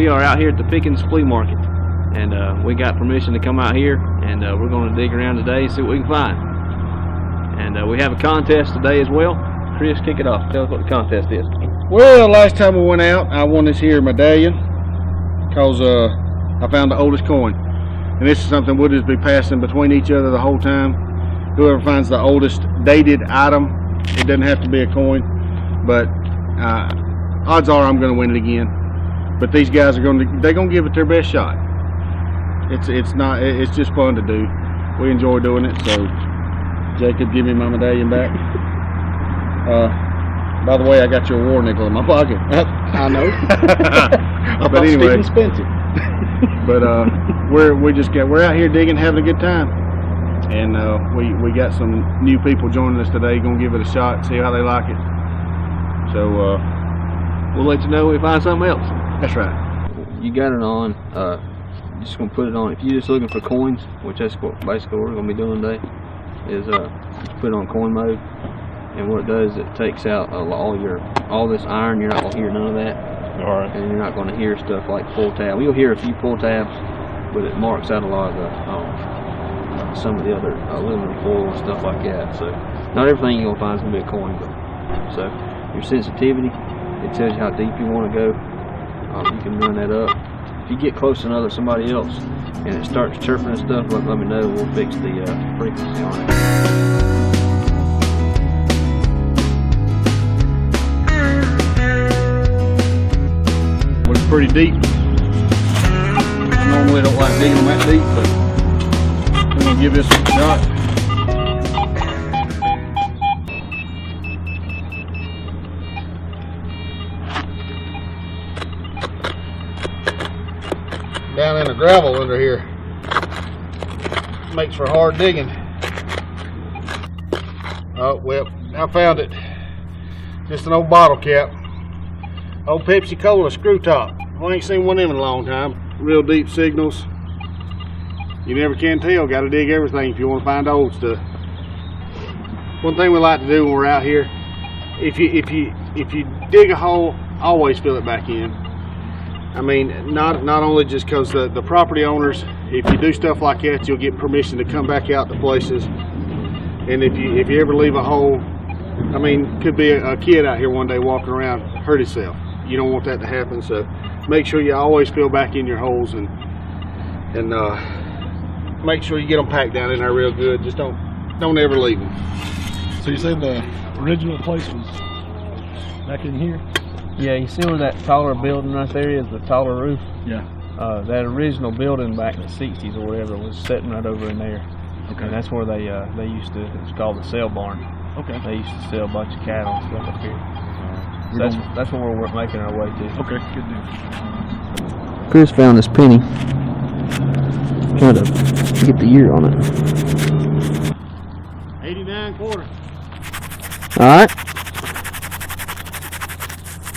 we are out here at the Pickens Flea Market, and we got permission to come out here, and we're going to dig around today and see what we can find. And we have a contest today as well. Chris, kick it off. Tell us what the contest is. Well, last time we went out, I won this here medallion because I found the oldest coin, and this is something we'll just be passing between each other the whole time. Whoever finds the oldest dated item, it doesn't have to be a coin, but odds are I'm going to win it again. But these guys are they're going to give it their best shot. It's just fun to do. We enjoy doing it. So Jacob, give me my medallion back. By the way, I got your war nickel in my pocket. I know. But anyway, spent it. But we're out here digging, having a good time, and we got some new people joining us today. Gonna give it a shot, see how they like it. So we'll let you know if we find something else. That's right. You got it on. You're just gonna put it on. If you're just looking for coins, which that's basically what we're gonna be doing today, is just put it on coin mode. And what it does, it takes out all this iron. You're not gonna hear none of that. All right. And you're not gonna hear stuff like pull tab. You'll hear a few pull tabs, but it marks out a lot of the some of the other aluminum foil and stuff like that. So not everything you're gonna find is gonna be a coin, but so your sensitivity, it tells you how deep you want to go. You can run that up. If you get close to somebody else and it starts chirping and stuff, let me know. We'll fix the frequency on it. Pretty deep. I normally don't like digging them that deep, but I'm gonna give this a shot. Down in the gravel under here makes for hard digging. Oh well, I found it. Just an old bottle cap. Old Pepsi Cola screw top. I ain't seen one of them in a long time. Real deep signals. You never can tell. Got to dig everything if you want to find old stuff. One thing we like to do when we're out here, if you dig a hole, always fill it back in. I mean, not only just because the property owners, if you do stuff like that, you'll get permission to come back out to places. And if you ever leave a hole, I mean, could be a kid out here one day walking around, hurt himself. You don't want that to happen, so make sure you always fill back in your holes and make sure you get them packed down in there real good. Just don't ever leave them. So you said the original place was back in here? Yeah, you see where that taller building right there is, the taller roof? Yeah. That original building back in the 60s or whatever was sitting right over in there. Okay. And that's where they used to, it was called the sale barn. Okay. They used to sell a bunch of cattle and stuff up here. So that's where we're making our way to. Okay, good deal. Chris found this penny. Trying to get the year on it. 89 quarter. Alright.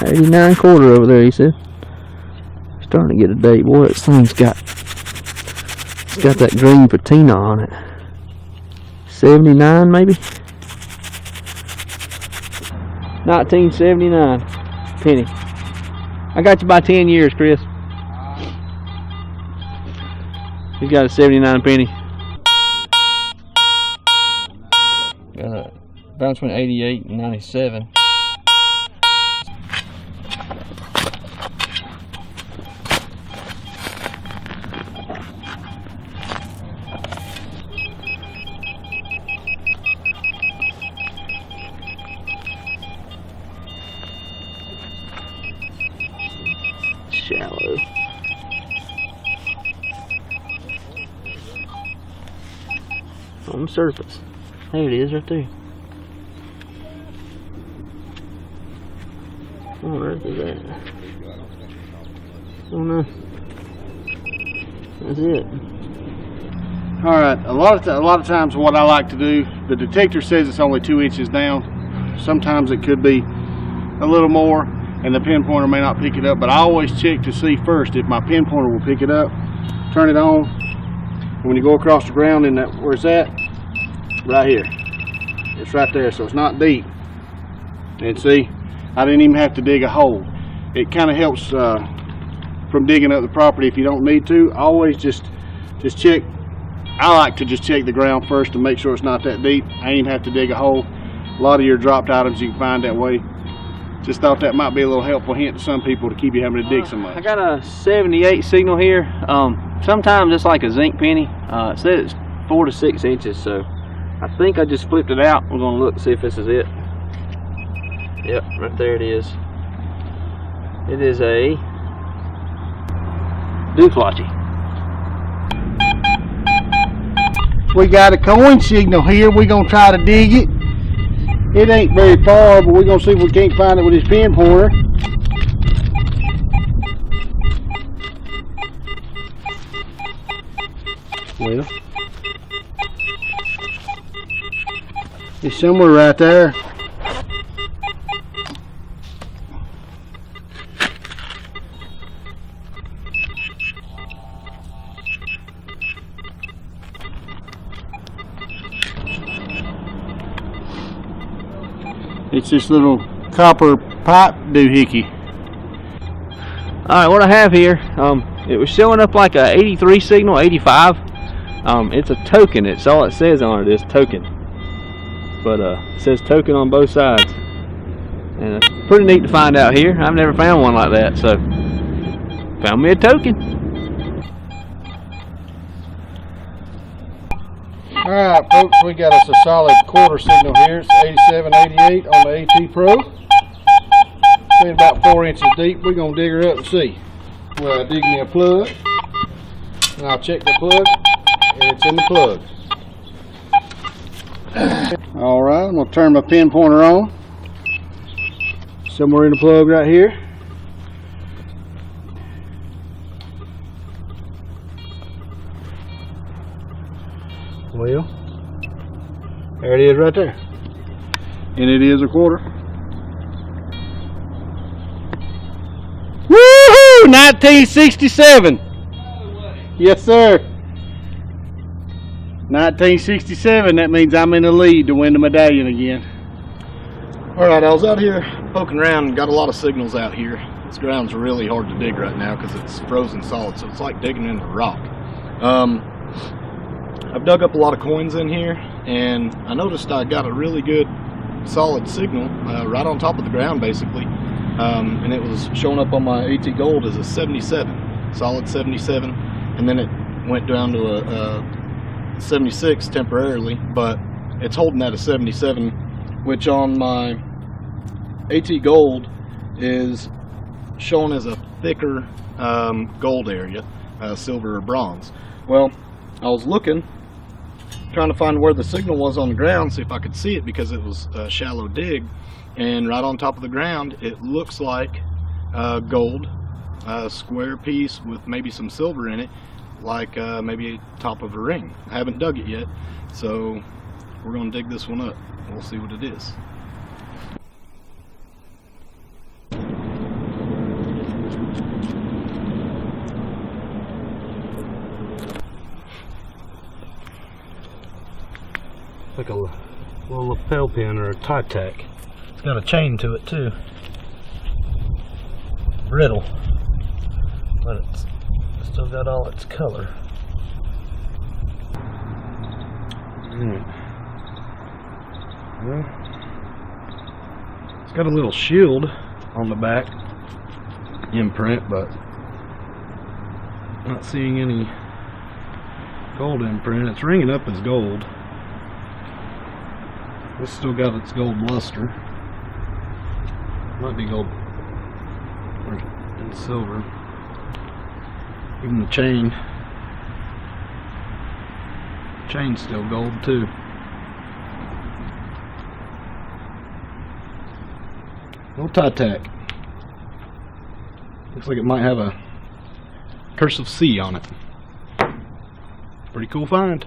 89 quarter over there, he said. Starting to get a date. Boy, this thing's got that green patina on it. 79 maybe? 1979 penny. I got you by 10 years, Chris. He's got a 79 penny. About between 88 and 97. Shallow. On the surface. There it is right there. What on earth is that? I don't know. That's it. Alright, a lot of times what I like to do, the detector says it's only 2 inches down. Sometimes it could be a little more, and the pinpointer may not pick it up, but I always check to see first if my pinpointer will pick it up. Turn it on, and when you go across the ground in that, where it's at, right here, it's right there, so it's not deep. And see, I didn't even have to dig a hole. It kind of helps from digging up the property if you don't need to. Always just check. I like to just check the ground first to make sure it's not that deep. I ain't even have to dig a hole. A lot of your dropped items you can find that way. Just thought that might be a little helpful hint to some people to keep you having to dig so much. I got a 78 signal here. Sometimes it's like a zinc penny. It says it's 4 to 6 inches, so I think I just flipped it out. We're gonna look to see if this is it. Yep, right there it is. It is a dooflotchy. We got a coin signal here. We're gonna try to dig it. It ain't very far, but we're gonna see if we can't find it with this pin pointer. Well, it's somewhere right there. It's this little copper pipe doohickey. Alright, what I have here, it was showing up like a 83 signal, 85. It's a token. It's all it says on it is token. But it says token on both sides. And it's pretty neat to find out here. I've never found one like that, so found me a token. Alright folks, we got us a solid quarter signal here. It's 8788 on the AT Pro. It's about 4 inches deep. We're going to dig her up and see. Well, dig me a plug. And I'll check the plug. And it's in the plug. Alright, I'm going to turn my pin pointer on. Somewhere in the plug right here. Well, there it is right there. And it is a quarter. Woohoo! 1967! Yes, sir. 1967, that means I'm in the lead to win the medallion again. Alright, I was out here poking around and got a lot of signals out here. This ground's really hard to dig right now because it's frozen solid, so it's like digging into rock. I've dug up a lot of coins in here, and I noticed I got a really good solid signal right on top of the ground basically, and it was showing up on my AT Gold as a 77, solid 77, and then it went down to a 76 temporarily, but it's holding at a 77, which on my AT Gold is shown as a thicker gold area, silver or bronze. Well, I was looking, trying to find where the signal was on the ground, see if I could see it, because it was a shallow dig, and right on top of the ground it looks like gold, a square piece with maybe some silver in it, like maybe top of a ring. I haven't dug it yet, so we're going to dig this one up. We'll see what it is. Like a little lapel pin or a tie tack. It's got a chain to it too. Brittle, but it's still got all its color. Well, it's got a little shield on the back imprint, but not seeing any gold imprint. It's ringing up as gold. This still got its gold luster. Might be gold and silver. Even the chain's still gold too. No tie tack. Looks like it might have a cursive C on it. Pretty cool find.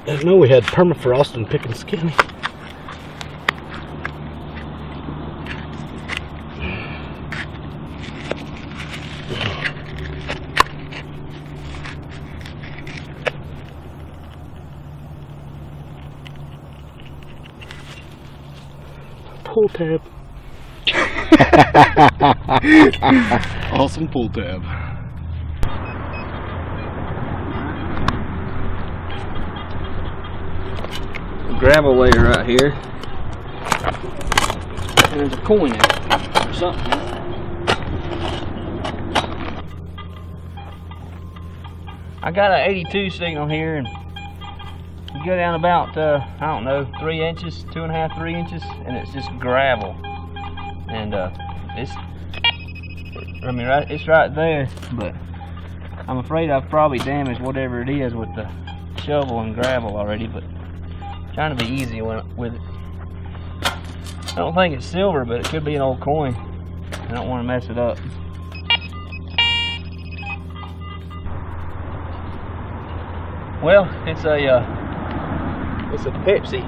I didn't know we had permafrost in Pickens County. pull tab. Awesome pull tab. Gravel layer right here. And there's a coin in it or something. I got an 82 signal here, and you go down about, I don't know, 3 inches, 2.5, 3 inches, and it's just gravel. And it's right there, but I'm afraid I've probably damaged whatever it is with the shovel and gravel already, but I'm trying to be easy with it. I don't think it's silver, but it could be an old coin. I don't want to mess it up. Well, it's a Pepsi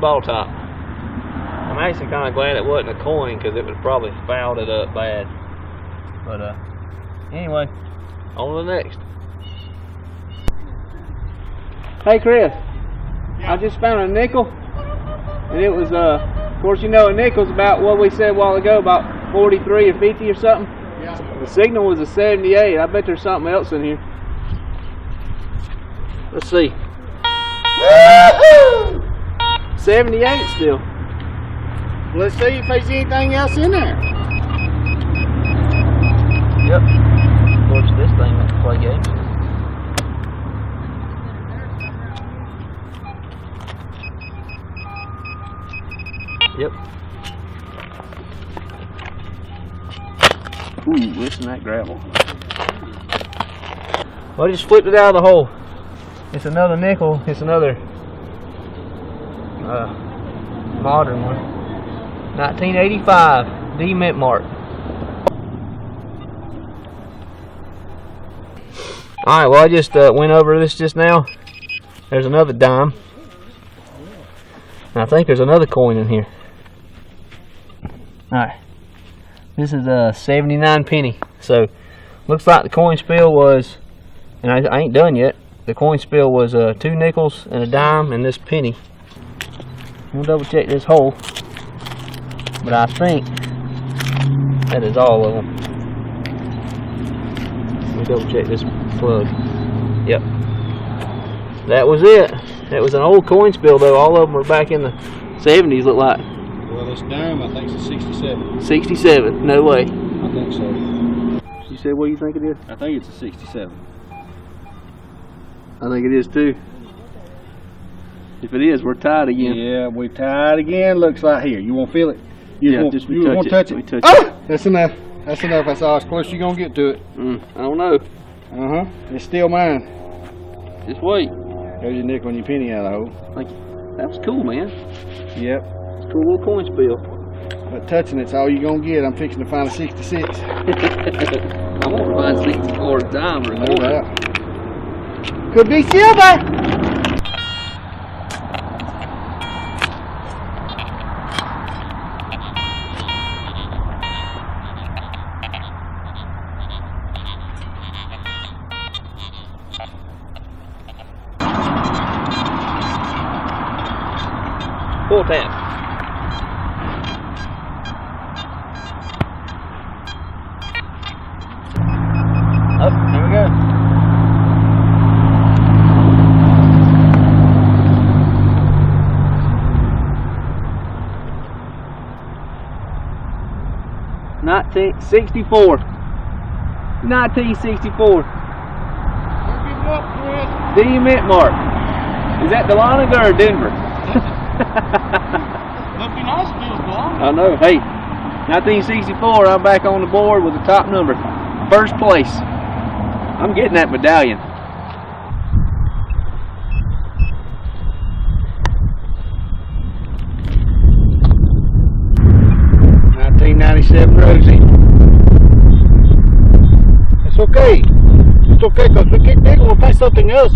bottle top. I'm actually kind of glad it wasn't a coin, because it would have probably fouled it up bad. But anyway, on to the next. Hey Chris, I just found a nickel, and it was of course you know a nickel's about what we said a while ago, about 43 or 50 or something. Yeah. The signal was a 78. I bet there's something else in here. Let's see. Woohoo! 78 still. Let's see if there's anything else in there. Yep. Of course, this thing wants to play games. Yep. Ooh, listen to that gravel. Well, I just flipped it out of the hole. It's another nickel. It's another modern one. 1985 D mint mark. Alright, well I just went over this just now. There's another dime. And I think there's another coin in here. Alright. This is a 79 penny. So looks like the coin spill was, and I ain't done yet. The coin spill was 2 nickels and a dime and this penny. We'll double check this hole, but I think that is all of them. We'll double check this plug. Yep, that was it. It was an old coin spill though. All of them were back in the 70s, look like. Well, this dime I think is a 67. 67, no way. I think so. You said what do you think it is? I think it's a 67. I think it is too. If it is, we're tied again. Yeah, we're tied again. Looks like here. You want to feel it? You Yeah, want, just you want to touch it? Touch Ah! That's enough. That's enough. That's all as close as you're going to get to it. I don't know. It's still mine. Just wait. There's your nickel and your penny out of the hole. Thank you. That was cool, man. Yep. It's a cool little coin spill. But touching it's all you're going to get. I'm fixing to find a 66. I'm going to find 64 a dime or No more. doubt. Could be silver! Full tap. Up, there we go. $1964. 1964. Don't give it up, Chris. D mint mark. Is that Dahlonega or Denver? Must be nice if it was blonde. I know. Hey, 1964, I'm back on the board with the top number. First place. I'm getting that medallion. '97 Rosie. It's okay. It's okay because we keep digging, we'll find something else.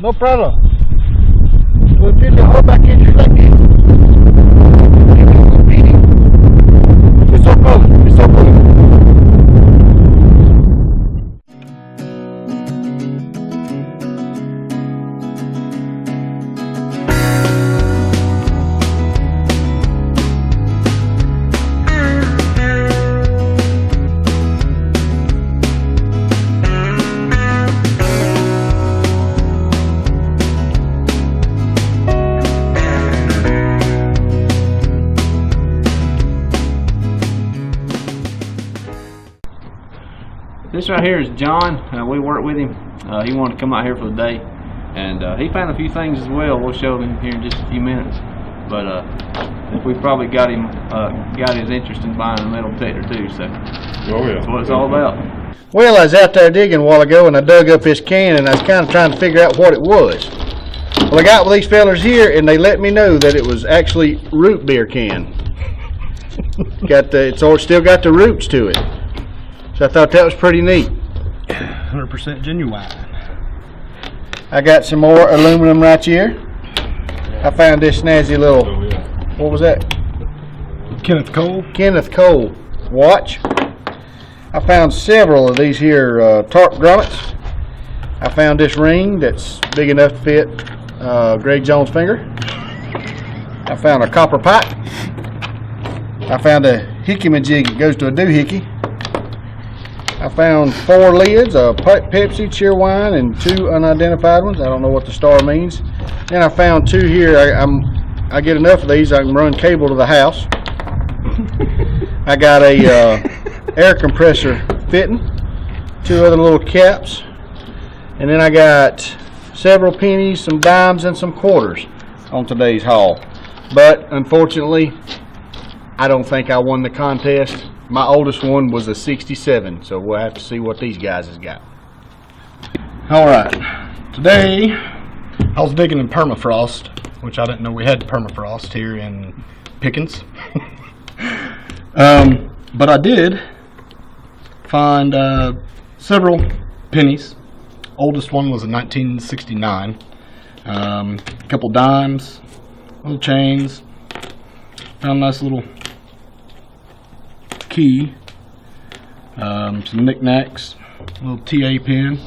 No problem. We'll drill the hole back in just like this. It's so good. It's so good. This right here is John. We worked with him. He wanted to come out here for the day, and he found a few things as well. We'll show him here in just a few minutes. But we probably got him got his interest in buying a metal detector too. So that's what it's all about. Well, I was out there digging a while ago, and I dug up this can, and I was kind of trying to figure out what it was. Well, I got with these fellers here, and they let me know that it was actually root beer can. It's still got the roots to it. So I thought that was pretty neat. 100% genuine. I got some more aluminum right here. I found this snazzy little, what was that? Kenneth Cole watch. I found several of these here tarp grommets. I found this ring that's big enough to fit Greg Jones' finger. I found a copper pipe. I found a hickey-majig that goes to a doohickey. I found 4 lids, a Pepsi, Cheerwine, and 2 unidentified ones. I don't know what the star means. Then I found 2 here. I get enough of these, I can run cable to the house. I got a air compressor fitting, 2 other little caps, and then I got several pennies, some dimes, and some quarters on today's haul. But unfortunately, I don't think I won the contest. My oldest one was a 67, so we'll have to see what these guys has got. Alright, today I was digging in permafrost, which I didn't know we had permafrost here in Pickens. But I did find several pennies. Oldest one was a 1969. A couple dimes, little chains. Found a nice little key. Some knickknacks, a little TA pin.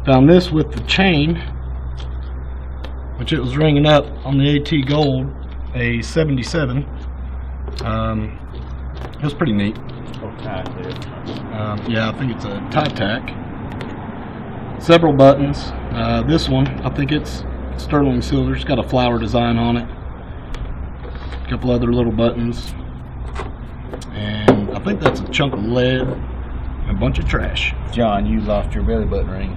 Found this with the chain, which it was ringing up on the AT Gold, a 77. It was pretty neat. Yeah, I think it's a tie tack. Several buttons. This one, I think it's sterling silver. It's got a flower design on it. A couple other little buttons. And I think that's a chunk of lead and a bunch of trash. John, you lost your belly button ring.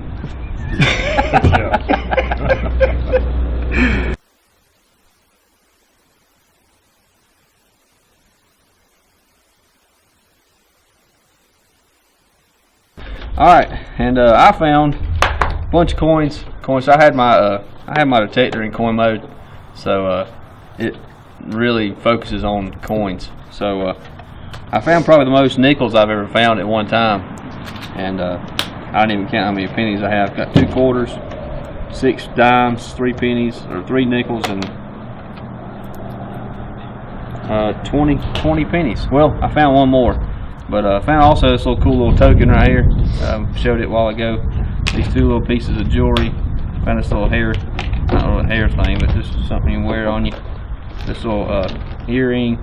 Alright, and I found a bunch of coins. I had my detector in coin mode, so it really focuses on coins. So I found probably the most nickels I've ever found at one time, and I didn't even count how many pennies I have. Got 2 quarters, 6 dimes, 3 pennies, or 3 nickels, and 20 pennies. Well, I found one more. But I found also this little cool little token right here. Showed it a while ago. These 2 little pieces of jewelry. Found this little hair, not a little hair thing, but this is something you can wear on you. This little earring.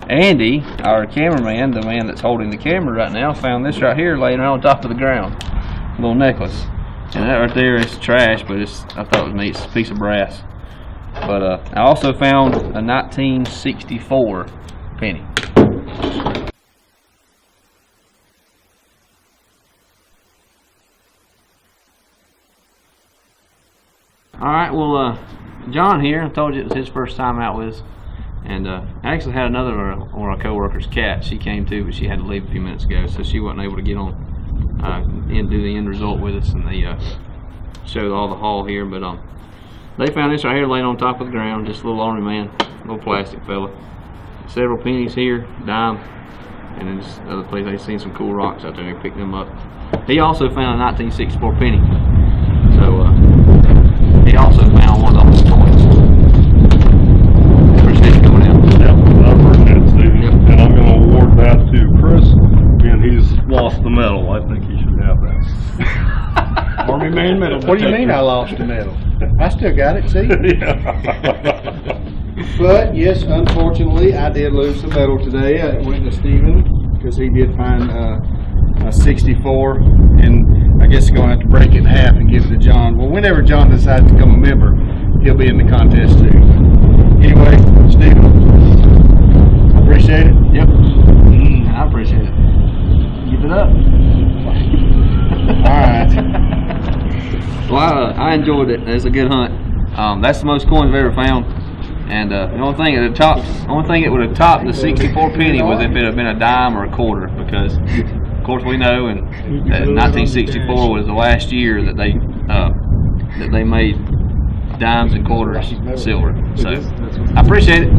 Andy, our cameraman, the man that's holding the camera right now, found this right here laying right on top of the ground. A little necklace. And that right there is trash, but I thought it was neat. It's a piece of brass. But I also found a 1964 penny. Alright, well, John here, I told you it was his first time out with us, and I actually had another one of our co-workers, Kat. She came too, but she had to leave a few minutes ago, so she wasn't able to get on and do the end result with us, and they showed all the haul here. But they found this right here laying on top of the ground, just a little ornery man, little plastic fella. Several pennies here, dime, and then just other place they've seen some cool rocks out there, and they picked them up. He also found a 1964 penny, so he also found one of those coins. Appreciate you coming out. Yep, I appreciate it, Steve. Yep. And I'm going to award that to Chris, and he's lost the medal. I think he should have that. Army man medal. What do you mean I lost the medal? I still got it, see? But yes, unfortunately, I did lose the medal today. I went to Steven because he did find a 64, and I guess he's going to have to break it in half and give it to John. Well, whenever John decides to become a member, he'll be in the contest too. Anyway, Steven, appreciate it. Yep, I appreciate it. it up. Alright. Well, I enjoyed it. It's a good hunt. That's the most coins I've ever found. And the only thing at the top, it would have topped the 64 penny was if it had been a dime or a quarter, because of course we know, and 1964 was the last year that they made dimes and quarters silver. So I appreciate it.